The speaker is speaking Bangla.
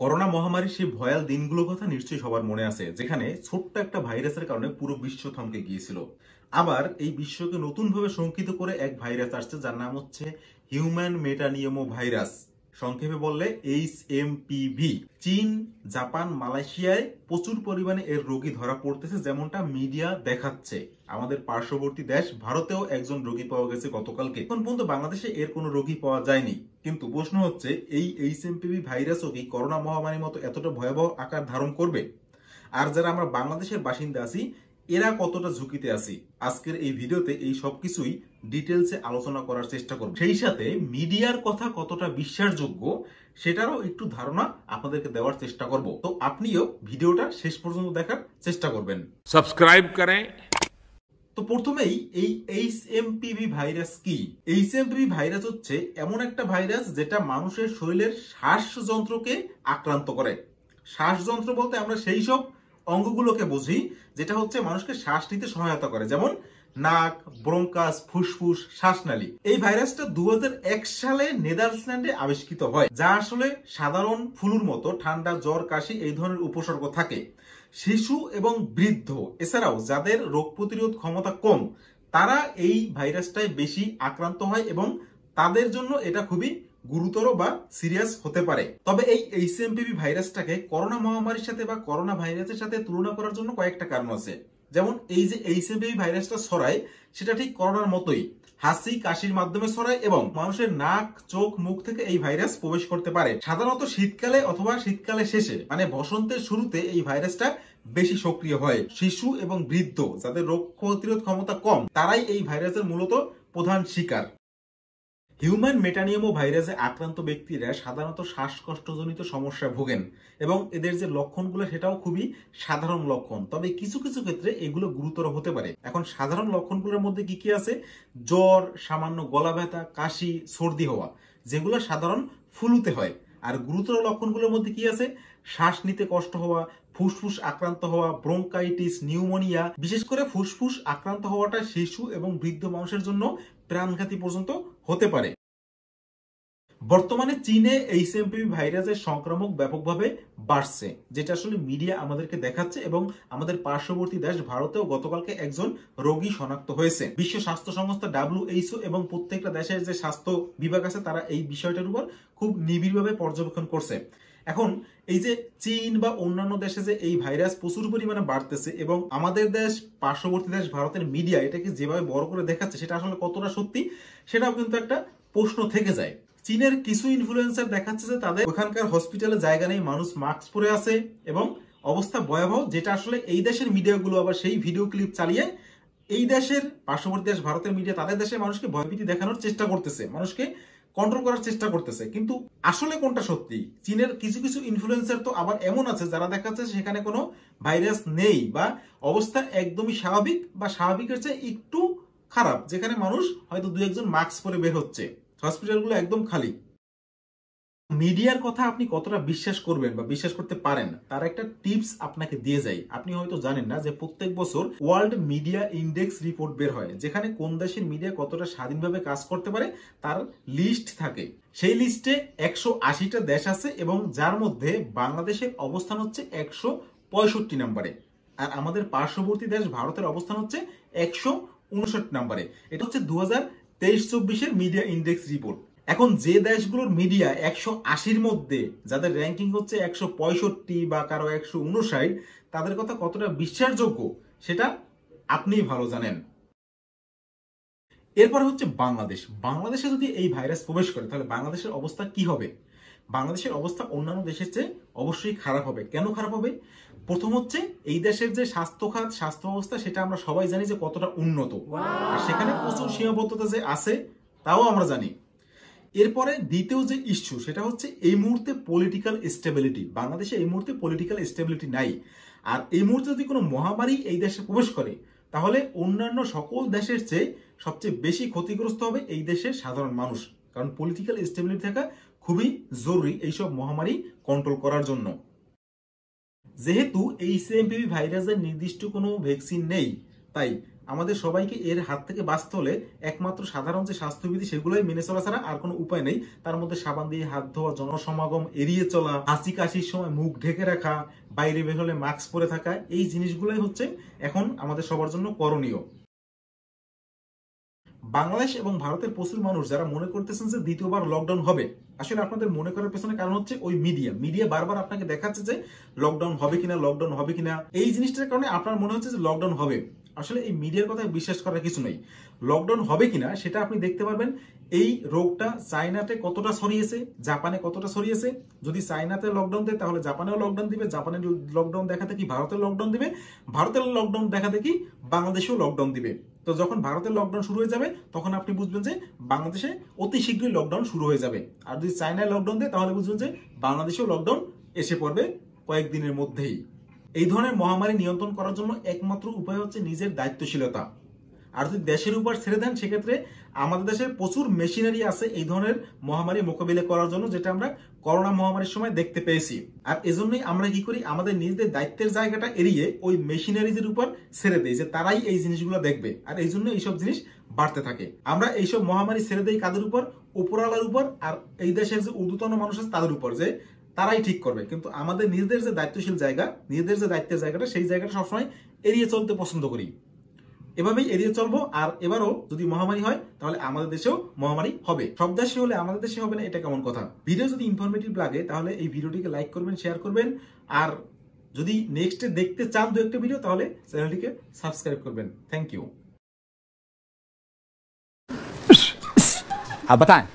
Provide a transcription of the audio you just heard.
করোনা মহামারীর সেই ভয়াল দিনগুলোর কথা নিশ্চয়ই সবার মনে আছে, যেখানে ছোট্ট একটা ভাইরাসের কারণে পুরো বিশ্ব থমকে গিয়েছিল। আবার এই বিশ্বকে নতুনভাবে শঙ্কিত করে এক ভাইরাস আসছে, যার নাম হচ্ছে হিউম্যান মেটানিয়মো ভাইরাস, সংক্ষেপে বললে HMPV। চীন, জাপান, মালয়েশিয়ায় প্রচুর পরিমাণে এর রোগী ধরা পড়তেছে, যেমনটা মিডিয়া দেখাচ্ছে। আমাদের পার্শ্ববর্তী দেশ ভারতেও একজন রোগী পাওয়া গেছে গতকালকে। এখন পর্যন্ত বাংলাদেশে এর কোনো রোগী পাওয়া যায়নি। কিন্তু প্রশ্ন হচ্ছে, এই HMPV ভাইরাসও কি করোনা মহামারীর মতো এতটা ভয়াবহ আকার ধারণ করবে? আর যারা আমরা বাংলাদেশের বাসিন্দা আছি, এরা কতটা ঝুঁকিতে আছি? আজকের এই ভিডিওতে এই সবকিছুই ডিটেলসে আলোচনা করার চেষ্টা করব। সেই সাথে মিডিয়ার কথা কতটা বিশ্বাসযোগ্য সেটারও একটু ধারণা আপনাদেরকে দেওয়ার চেষ্টা করব। তো আপনিও ভিডিওটা শেষ পর্যন্ত দেখার চেষ্টা করবেন। সাবস্ক্রাইব করেন। তো প্রথমেই এই HMPV ভাইরাস কি? HMPV ভাইরাস হচ্ছে এমন একটা ভাইরাস যেটা মানুষের শরীরের শ্বাসযন্ত্রকে আক্রান্ত করে। শ্বাসযন্ত্র বলতে আমরা সেই সব অঙ্গগুলোকে বুঝি যেটা হচ্ছে মানুষকে শ্বাস নিতে সহায়তা করে, যেমন নাক, ব্রঙ্কাস, ফুসফুস, শ্বাসনালী। এই ভাইরাসটা 2001 সালে নেদারল্যান্ডে আবিষ্কৃত হয়, যা আসলে সাধারণ ফ্লুর মতো ঠান্ডা, জ্বর, কাশি এই ধরনের উপসর্গ থাকে। শিশু এবং বৃদ্ধ এছাড়াও যাদের রোগ প্রতিরোধ ক্ষমতা কম, তারা এই ভাইরাসটায় বেশি আক্রান্ত হয় এবং তাদের জন্য এটা খুবই গুরুতর বা সিরিয়াস হতে পারে। তবে এই HMPV ভাইরাসটাকে করোনা মহামারীর সাথে বা করোনা ভাইরাসের সাথে তুলনা করার জন্য কয়েকটা কারণ আছে। যেমন এই যে HMPV ভাইরাসটা ছড়ায়, সেটা ঠিক করোনার মতোই হাসি কাশির মাধ্যমে ছড়ায় এবং মানুষের নাক, চোখ, মুখ থেকে এই ভাইরাস প্রবেশ করতে পারে। সাধারণত শীতকালে অথবা শীতকালের শেষে, মানে বসন্তের শুরুতে এই ভাইরাসটা বেশি সক্রিয় হয়। শিশু এবং বৃদ্ধ যাদের রোগ প্রতিরোধ ক্ষমতা কম, তারাই এই ভাইরাসের মূলত প্রধান শিকার। হিউম্যান মেটানিয়মো ভাইরাসে আক্রান্ত ব্যক্তিরা সাধারণত শ্বাসকষ্টজনিত সমস্যায় ভোগেন এবং এদের যে লক্ষণগুলো সেটাও খুবই সাধারণ লক্ষণ। তবে কিছু কিছু ক্ষেত্রে এগুলো গুরুতর হতে পারে। এখন সাধারণ লক্ষণগুলোর মধ্যে কি কি আছে? জ্বর, সামান্য গলা ব্যথা, কাশি, সর্দি হওয়া, যেগুলো সাধারণ ফ্লুতে হয়। আর গুরুতর লক্ষণগুলোর মধ্যে কি আছে? শ্বাস নিতে কষ্ট হওয়া, ফুসফুস আক্রান্ত হওয়া, ব্রঙ্কাইটিস, নিউমোনিয়া। বিশেষ করে ফুসফুস আক্রান্ত হওয়াটা শিশু এবং বৃদ্ধ মানুষের জন্য প্রাণঘাতী পর্যন্ত হতে পারে। বর্তমানে চীনে HMPV ভাইরাসের সংক্রমক ব্যাপকভাবে বাড়ছে, যেটা আসলে মিডিয়া আমাদেরকে দেখাচ্ছে এবং আমাদের পার্শ্ববর্তী দেশ ভারতেও গতকালকে একজন রোগী শনাক্ত হয়েছে। বিশ্ব স্বাস্থ্য সংস্থা WHO এবং প্রত্যেকটা দেশের যে স্বাস্থ্য বিভাগ আছে, তারা এই বিষয়টার উপর খুব নিবিড়ভাবে পর্যবেক্ষণ করছে। এখন এই যে চীন বা অন্যান্য দেশে যে এই ভাইরাস প্রচুর পরিমাণে বাড়তেছে এবং আমাদের দেশ, পার্শ্ববর্তী দেশ ভারতের মিডিয়া এটাকে যেভাবে বড় করে দেখাচ্ছে, সেটা আসলে কতটা সত্যি সেটাও কিন্তু একটা প্রশ্ন থেকে যায়। চীনের কিছু ইনফ্লুয়েন্সার দেখাচ্ছে যে তাদের ওখানকার হসপিটালে জায়গা নেই, মানুষ মাস্ক পরে আছে এবং অবস্থা ভয়াবহ, যেটা আসলে এই দেশের মিডিয়াগুলো আবার সেই ভিডিও ক্লিপ চালিয়ে এই দেশের পার্শ্ববর্তী দেশ ভারতের মিডিয়া তাদের দেশের মানুষকে ভয়ভীতি দেখানোর চেষ্টা করতেছে, মানুষকে কন্ট্রোল করার চেষ্টা করতেছে। কিন্তু আসলে কোনটা সত্যি? চীনের কিছু কিছু ইনফ্লুয়েন্সার তো আবার এমন আছে যারা দেখাচ্ছে সেখানে কোনো ভাইরাস নেই বা অবস্থা একদমই স্বাভাবিক বা স্বাভাবিকের চেয়ে একটু খারাপ, যেখানে মানুষ হয়তো দু একজন মাস্ক পরে বের হচ্ছে, হসপিটালগুলো একদম খালি। মিডিয়ার কথা আপনি কতটা বিশ্বাস করবেন বা বিশ্বাস করতে পারেন, তার একটা টিপস আপনাকে দিয়ে যাই। আপনি হয়তো জানেন না যে প্রত্যেক বছর ওয়ার্ল্ড মিডিয়া ইন্ডেক্স রিপোর্ট বের হয়, যেখানে কোন দেশের মিডিয়া কতটা স্বাধীনভাবে কাজ করতে পারে তার লিস্ট থাকে। সেই লিস্টে 180টা দেশ আছে এবং যার মধ্যে বাংলাদেশের অবস্থান হচ্ছে 165 নম্বরে, আর আমাদের পার্শ্ববর্তী দেশ ভারতের অবস্থান হচ্ছে 159 নম্বরে। এটা হচ্ছে 2023-24 মিডিয়া ইন্ডেক্স রিপোর্ট। এখন যে দেশগুলোর মিডিয়া 180-র মধ্যে, যাদের র্যাঙ্কিং হচ্ছে 165 বা কারো 159, তাদের কথা কতটা বিশ্বাসযোগ্য সেটা আপনিই ভালো জানেন। এরপর হচ্ছে বাংলাদেশ। বাংলাদেশে যদি এই ভাইরাস প্রবেশ করে তাহলে বাংলাদেশের অবস্থা কি হবে? বাংলাদেশের অবস্থা অন্যান্য দেশের চেয়ে অবশ্যই খারাপ হবে। কেন খারাপ হবে? প্রথম হচ্ছে এই দেশের যে স্বাস্থ্য খাত, স্বাস্থ্য ব্যবস্থা, সেটা আমরা সবাই জানি যে কতটা উন্নত, আর সেখানে প্রচুর সীমাবদ্ধতা যে আছে তাও আমরা জানি। এরপরে দ্বিতীয় যে ইস্যু সেটা হচ্ছে এই মুহূর্তে পলিটিক্যাল স্টেবিলিটি। বাংলাদেশে এই মুহূর্তে পলিটিক্যাল স্টেবিলিটি নাই, আর এই মুহূর্তে যদি কোনো মহামারী এই দেশে প্রবেশ করে তাহলে অন্যান্য সকল দেশের চেয়ে সবচেয়ে বেশি ক্ষতিগ্রস্ত হবে এই দেশের সাধারণ মানুষ, কারণ পলিটিক্যাল স্টেবিলিটি থাকা খুবই জরুরি এইসব মহামারী কন্ট্রোল করার জন্য। যেহেতু এই HMPV ভাইরাসের নির্দিষ্ট কোনো ভ্যাকসিন নেই, তাই আমাদের সবাইকে এর হাত থেকে বাঁচতে হলে একমাত্র সাধারণ যে স্বাস্থ্যবিধি সেগুলোই মেনে চলা ছাড়া আর কোনো উপায় নেই। তার মধ্যে সাবান দিয়ে হাত ধোয়া, জনসমাগম এড়িয়ে চলা, হাসি কাশির সময় মুখ ঢেকে রাখা, বাইরে বের হলে মাস্ক পরে থাকা, এই জিনিসগুলোই হচ্ছে এখন আমাদের সবার জন্য করণীয়। বাংলাদেশ এবং ভারতের প্রচুর মানুষ যারা মনে করতেছেন যে দ্বিতীয়বার লকডাউন হবে, আসলে আপনাদের মনে করার পেছনে কারণ হচ্ছে ওই মিডিয়া বারবার আপনাকে দেখাচ্ছে যে লকডাউন হবে কিনা। এই জিনিসটার কারণে আপনার মনে হচ্ছে যে লকডাউন হবে। আসলে এই মিডিয়ার কথায় বিশ্বাস করার কিছু নেই। লকডাউন হবে কিনা সেটা আপনি দেখতে পারবেন এই রোগটা চায়নাতে কতটা ছড়িয়েছে, জাপানে কতটা ছড়িয়েছে। যদি চায়নাতে লকডাউন দেয় তাহলে জাপানেও লকডাউন দিবে, জাপানের লকডাউন দেখাতে কি ভারতের লকডাউন দিবে, ভারতের লকডাউন দেখাতে কি বাংলাদেশেও লকডাউন দিবে। তো যখন ভারতের লকডাউন শুরু হয়ে যাবে তখন আপনি বুঝবেন যে বাংলাদেশে অতি শীঘ্রই লকডাউন শুরু হয়ে যাবে। আর যদি চায়নায় লকডাউন দেয় তাহলে বুঝবেন যে বাংলাদেশেও লকডাউন এসে পড়বে কয়েকদিনের মধ্যেই। এই ধরনের মহামারী নিয়ন্ত্রণ করার জন্য একমাত্র উপায় হচ্ছে নিজের দায়িত্বশীলতা। আর যদি দেশের উপর ছেড়ে দেন সেক্ষেত্রে আমাদের দেশের প্রচুর মেশিনারি আছে এই ধরনের মহামারী মোকাবিলা করার জন্য, যেটা আমরা করোনা মহামারীর সময় দেখতে পেয়েছি। আর এজন্যই আমরা কি করি, আমাদের নিজেদের দায়িত্বের জায়গাটা এড়িয়ে ওই মেশিনারিজের উপর ছেড়ে দেই যে তারাই এই জিনিসগুলো দেখবে। আর এই জন্য এইসব জিনিস বাড়তে থাকে। আমরা এইসব মহামারী ছেড়ে দেই কাদের উপর? উপরওয়ালার উপর, আর এই দেশের যে ঊর্ধ্বতন মানুষ আছে তাদের উপর, যে তারাই ঠিক করবে। কিন্তু আমাদের নিজেদের যে দায়িত্বশীল জায়গা, নিজেদের যে দায়িত্বের জায়গাটা, সেই জায়গাটা সবসময় এড়িয়ে চলতে পছন্দ করি। এভাবেই এড়িয়ে চলবো। আর এবারও যদি মহামারী হয় তাহলে আমাদের দেশেও মহামারী হবে। সব দেশে হলে আমাদের দেশে হবে না, এটা কেমন কথা? ভিডিও যদি ইনফরমেটিভ লাগে তাহলে এই ভিডিওটিকে লাইক করবেন, শেয়ার করবেন। আর যদি নেক্সটে দেখতে চান দু একটা ভিডিও তাহলে চ্যানেলটিকে সাবস্ক্রাইব করবেন। Thank you. अब बताएं।